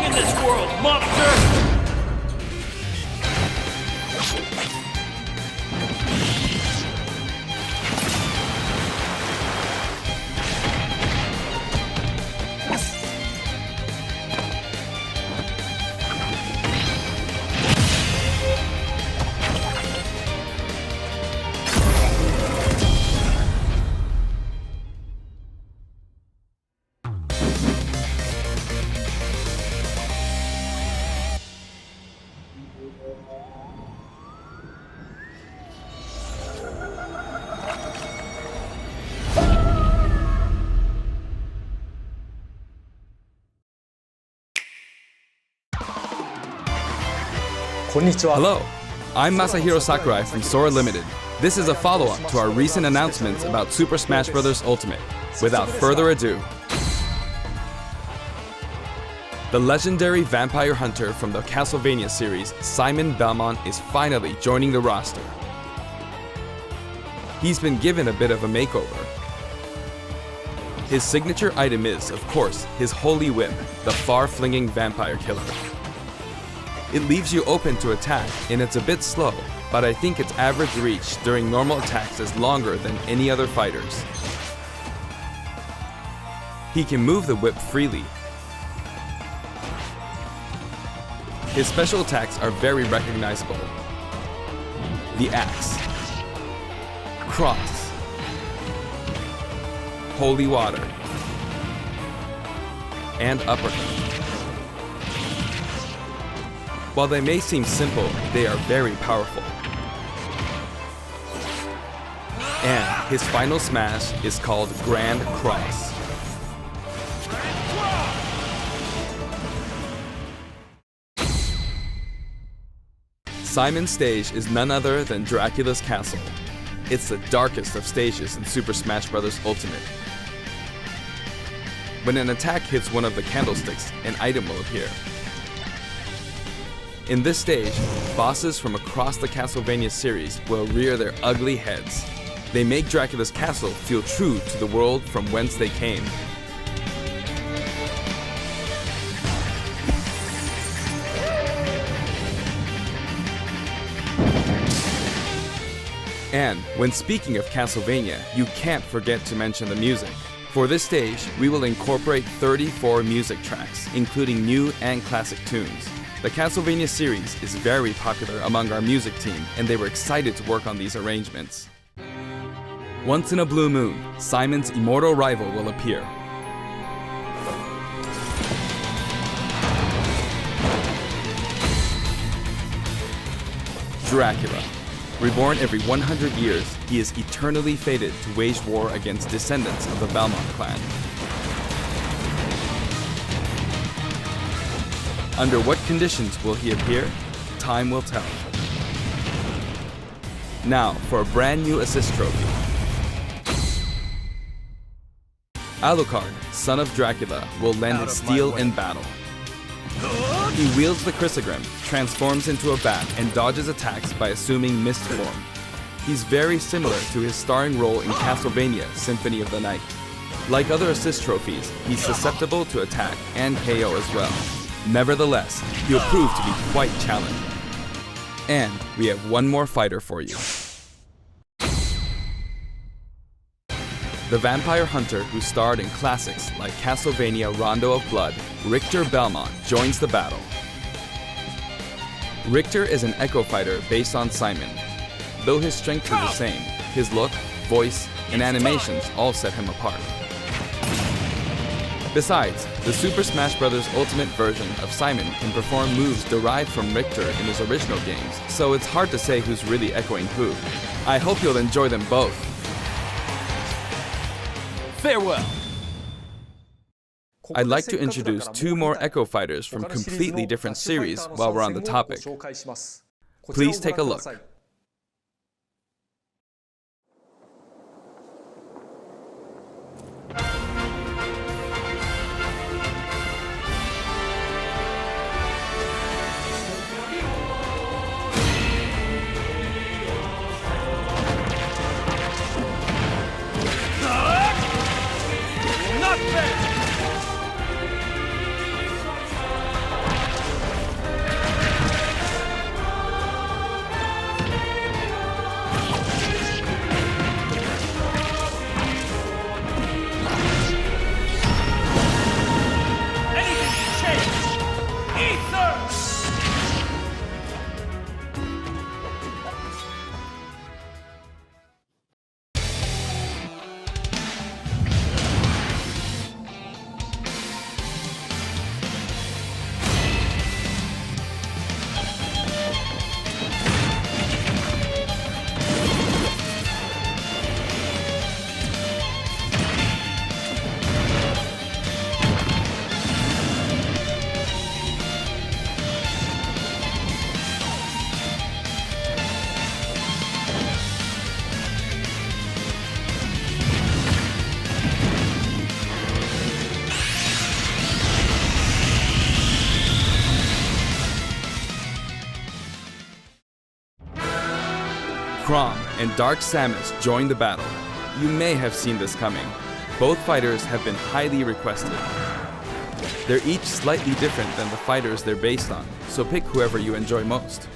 in this world, monster! Hello, I'm Masahiro Sakurai from Sora Limited. This is a follow-up to our recent announcements about Super Smash Bros. Ultimate. Without further ado, the legendary vampire hunter from the Castlevania series, Simon Belmont, is finally joining the roster. He's been given a bit of a makeover. His signature item is, of course, his holy whip, the far-flinging vampire killer. It leaves you open to attack, and it's a bit slow, but I think its average reach during normal attacks is longer than any other fighter's. He can move the whip freely. His special attacks are very recognizable. The axe, cross, holy water, and uppercut. While they may seem simple, they are very powerful. And his final smash is called Grand Cross. Simon's stage is none other than Dracula's Castle. It's the darkest of stages in Super Smash Bros. Ultimate. When an attack hits one of the candlesticks, an item will appear. In this stage, bosses from across the Castlevania series will rear their ugly heads. They make Dracula's castle feel true to the world from whence they came. And when speaking of Castlevania, you can't forget to mention the music. For this stage, we will incorporate 34 music tracks, including new and classic tunes. The Castlevania series is very popular among our music team, and they were excited to work on these arrangements. Once in a blue moon, Simon's immortal rival will appear. Dracula. Reborn every 100 years, he is eternally fated to wage war against descendants of the Belmont clan. Under what conditions will he appear? Time will tell. Now for a brand new assist trophy. Alucard, son of Dracula, will lend his steel in battle. He wields the Chrysogrim, transforms into a bat, and dodges attacks by assuming mist form. He's very similar to his starring role in Castlevania Symphony of the Night. Like other assist trophies, he's susceptible to attack and KO as well. Nevertheless, he'll prove to be quite challenging. And we have one more fighter for you. The vampire hunter who starred in classics like Castlevania Rondo of Blood, Richter Belmont, joins the battle. Richter is an echo fighter based on Simon. Though his strength is the same, his look, voice, and animations all set him apart. Besides, the Super Smash Bros. Ultimate version of Simon can perform moves derived from Richter in his original games, so it's hard to say who's really echoing who. I hope you'll enjoy them both. Farewell! I'd like to introduce two more Echo Fighters from completely different series while we're on the topic. Please take a look. Crom and Dark Samus join the battle. You may have seen this coming. Both fighters have been highly requested. They're each slightly different than the fighters they're based on, so pick whoever you enjoy most.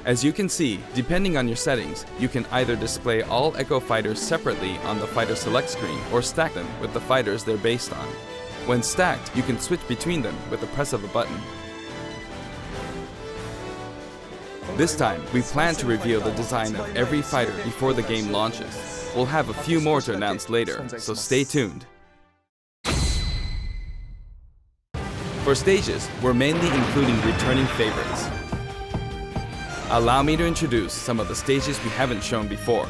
As you can see, depending on your settings, you can either display all Echo fighters separately on the fighter select screen or stack them with the fighters they're based on. When stacked, you can switch between them with the press of a button. This time, we plan to reveal the design of every fighter before the game launches. We'll have a few more to announce later, so stay tuned. For stages, we're mainly including returning favorites. Allow me to introduce some of the stages we haven't shown before.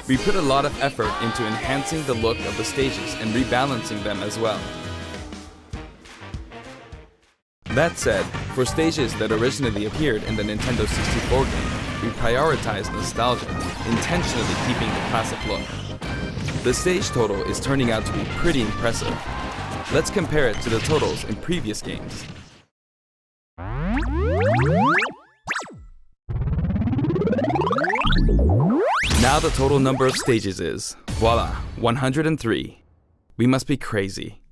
We put a lot of effort into enhancing the look of the stages and rebalancing them as well. That said, for stages that originally appeared in the Nintendo 64 game, we prioritized nostalgia, intentionally keeping the classic look. The stage total is turning out to be pretty impressive. Let's compare it to the totals in previous games. Now the total number of stages is, voila, 103. We must be crazy.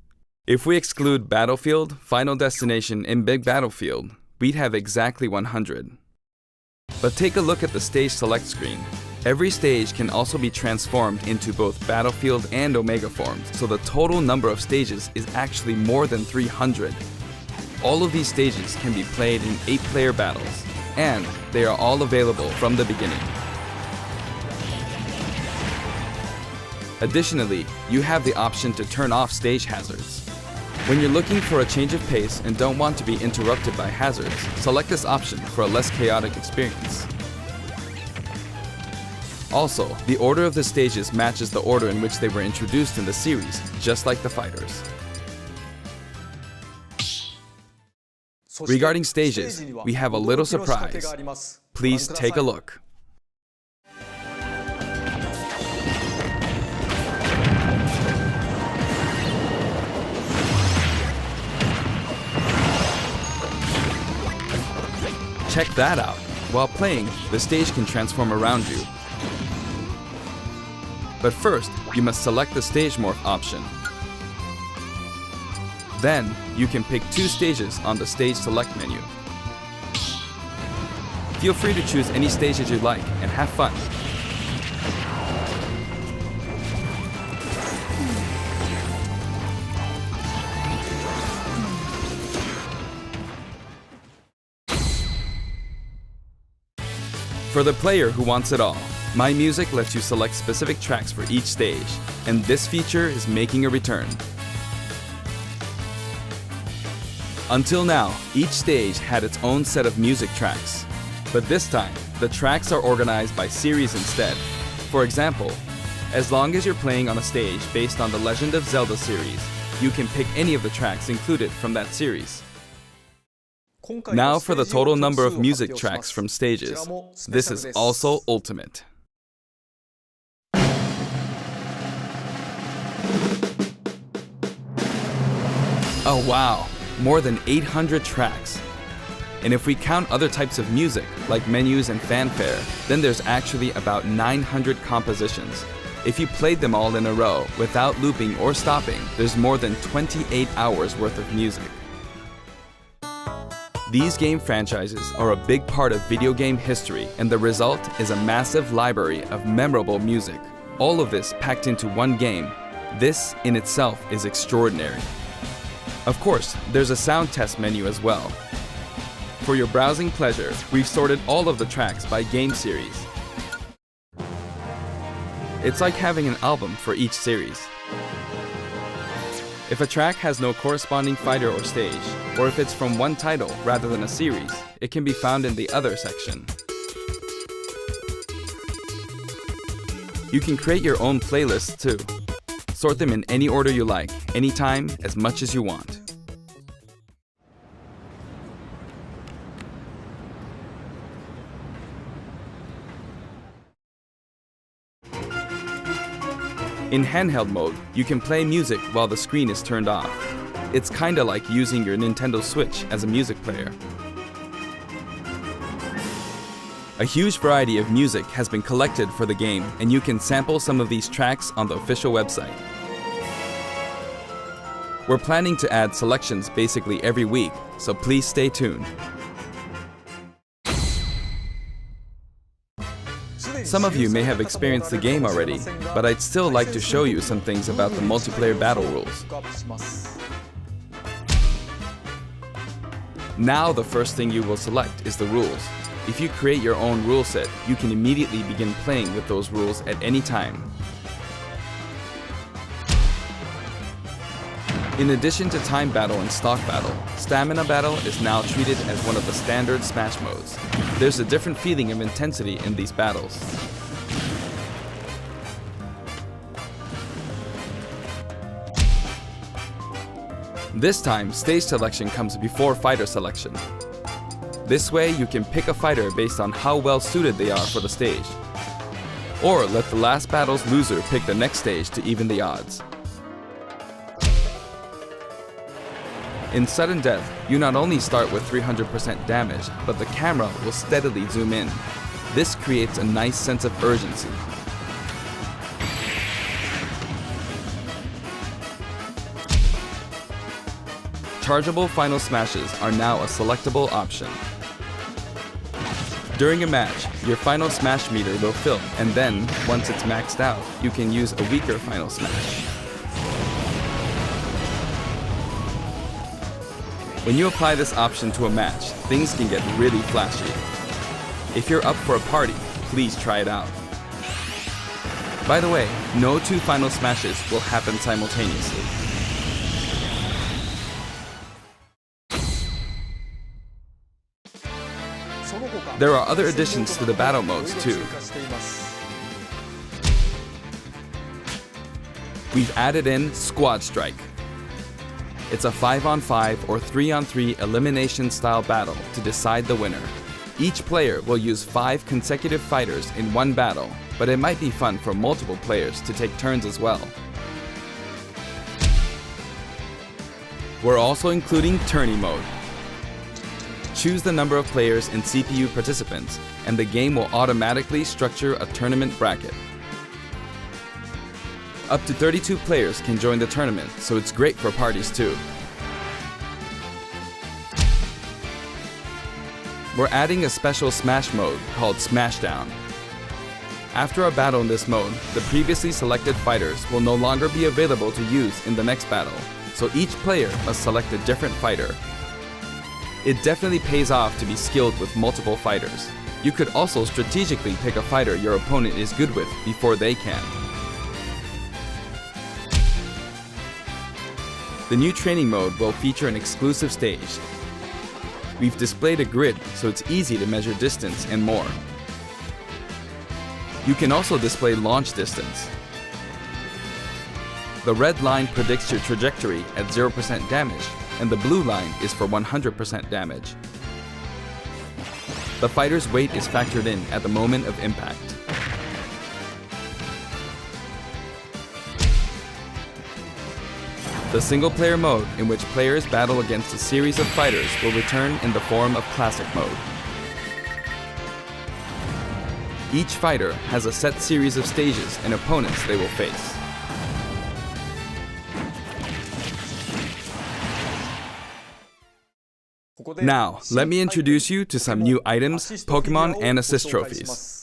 If we exclude Battlefield, Final Destination, and Big Battlefield, we'd have exactly 100. But take a look at the stage select screen. Every stage can also be transformed into both Battlefield and Omega forms, so the total number of stages is actually more than 300. All of these stages can be played in 8-player battles, and they are all available from the beginning. Additionally, you have the option to turn off stage hazards. When you're looking for a change of pace and don't want to be interrupted by hazards, select this option for a less chaotic experience. Also, the order of the stages matches the order in which they were introduced in the series, just like the fighters. Regarding stages, we have a little surprise. Please take a look. Check that out. While playing, the stage can transform around you. But first, you must select the stage morph option. Then, you can pick 2 stages on the stage select menu. Feel free to choose any stages you like and have fun. For the player who wants it all, My Music lets you select specific tracks for each stage, and this feature is making a return. Until now, each stage had its own set of music tracks. But this time, the tracks are organized by series instead. For example, as long as you're playing on a stage based on the Legend of Zelda series, you can pick any of the tracks included from that series. Now for the total number of music tracks from stages. This is also ultimate. Oh wow, more than 800 tracks. And if we count other types of music, like menus and fanfare, then there's actually about 900 compositions. If you played them all in a row, without looping or stopping, there's more than 28 hours worth of music. These game franchises are a big part of video game history, and the result is a massive library of memorable music. All of this packed into one game. This in itself is extraordinary. Of course, there's a sound test menu as well. For your browsing pleasure, we've sorted all of the tracks by game series. It's like having an album for each series. If a track has no corresponding fighter or stage, or if it's from one title rather than a series, it can be found in the Other section. You can create your own playlists too. Sort them in any order you like, anytime, as much as you want. In handheld mode, you can play music while the screen is turned off. It's kinda like using your Nintendo Switch as a music player. A huge variety of music has been collected for the game, and you can sample some of these tracks on the official website. We're planning to add selections basically every week, so please stay tuned. Some of you may have experienced the game already, but I'd still like to show you some things about the multiplayer battle rules. Now the first thing you will select is the rules. If you create your own rule set, you can immediately begin playing with those rules at any time. In addition to time battle and stock battle, stamina battle is now treated as one of the standard Smash modes. There's a different feeling of intensity in these battles. This time, stage selection comes before fighter selection. This way, you can pick a fighter based on how well suited they are for the stage. Or let the last battle's loser pick the next stage to even the odds. In sudden death, you not only start with 300% damage, but the camera will steadily zoom in. This creates a nice sense of urgency. Chargeable final smashes are now a selectable option. During a match, your final smash meter will fill, and then, once it's maxed out, you can use a weaker final smash. When you apply this option to a match, things can get really flashy. If you're up for a party, please try it out. By the way, no two final smashes will happen simultaneously. There are other additions to the battle modes too. We've added in Squad Strike. It's a 5-on-5 or 3-on-3 elimination style battle to decide the winner. Each player will use 5 consecutive fighters in one battle, but it might be fun for multiple players to take turns as well. We're also including tourney mode. Choose the number of players and CPU participants, and the game will automatically structure a tournament bracket. Up to 32 players can join the tournament, so it's great for parties too. We're adding a special Smash mode called Smashdown. After a battle in this mode, the previously selected fighters will no longer be available to use in the next battle, so each player must select a different fighter. It definitely pays off to be skilled with multiple fighters. You could also strategically pick a fighter your opponent is good with before they can. The new training mode will feature an exclusive stage. We've displayed a grid so it's easy to measure distance and more. You can also display launch distance. The red line predicts your trajectory at 0% damage, and the blue line is for 100% damage. The fighter's weight is factored in at the moment of impact. The single-player mode, in which players battle against a series of fighters, will return in the form of Classic mode. Each fighter has a set series of stages and opponents they will face. Now, let me introduce you to some new items, Pokemon, and assist trophies.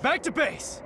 Back to base!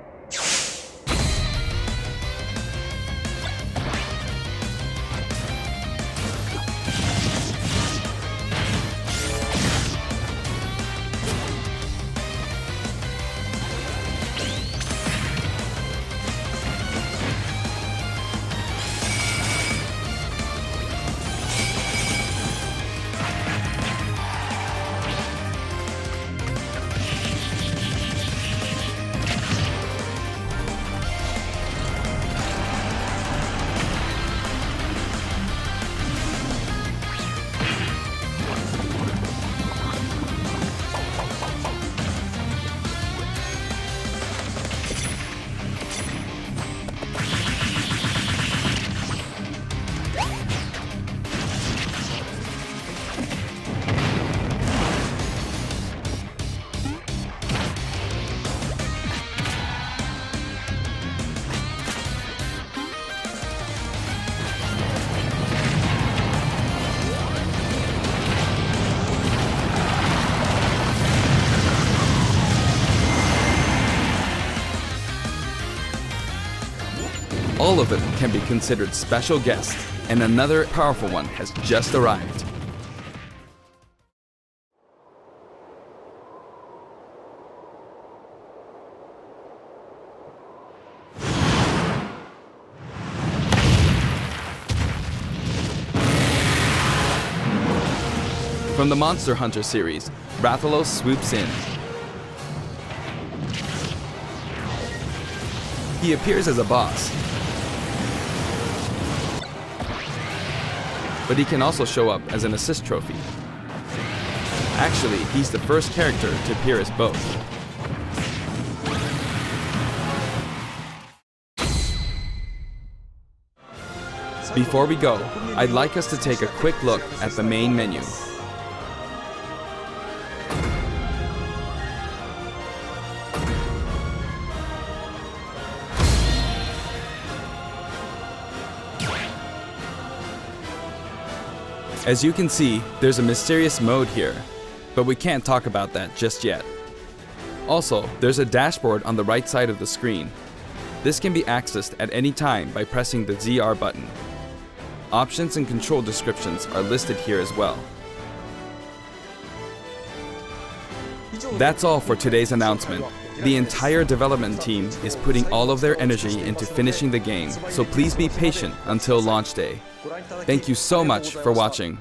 All of them can be considered special guests, and another powerful one has just arrived. From the Monster Hunter series, Rathalos swoops in. He appears as a boss, but he can also show up as an assist trophy. Actually, he's the first character to appear as both. Before we go, I'd like us to take a quick look at the main menu. As you can see, there's a mysterious mode here, but we can't talk about that just yet. Also, there's a dashboard on the right side of the screen. This can be accessed at any time by pressing the ZR button. Options and control descriptions are listed here as well. That's all for today's announcement. The entire development team is putting all of their energy into finishing the game, so please be patient until launch day. Thank you so much for watching.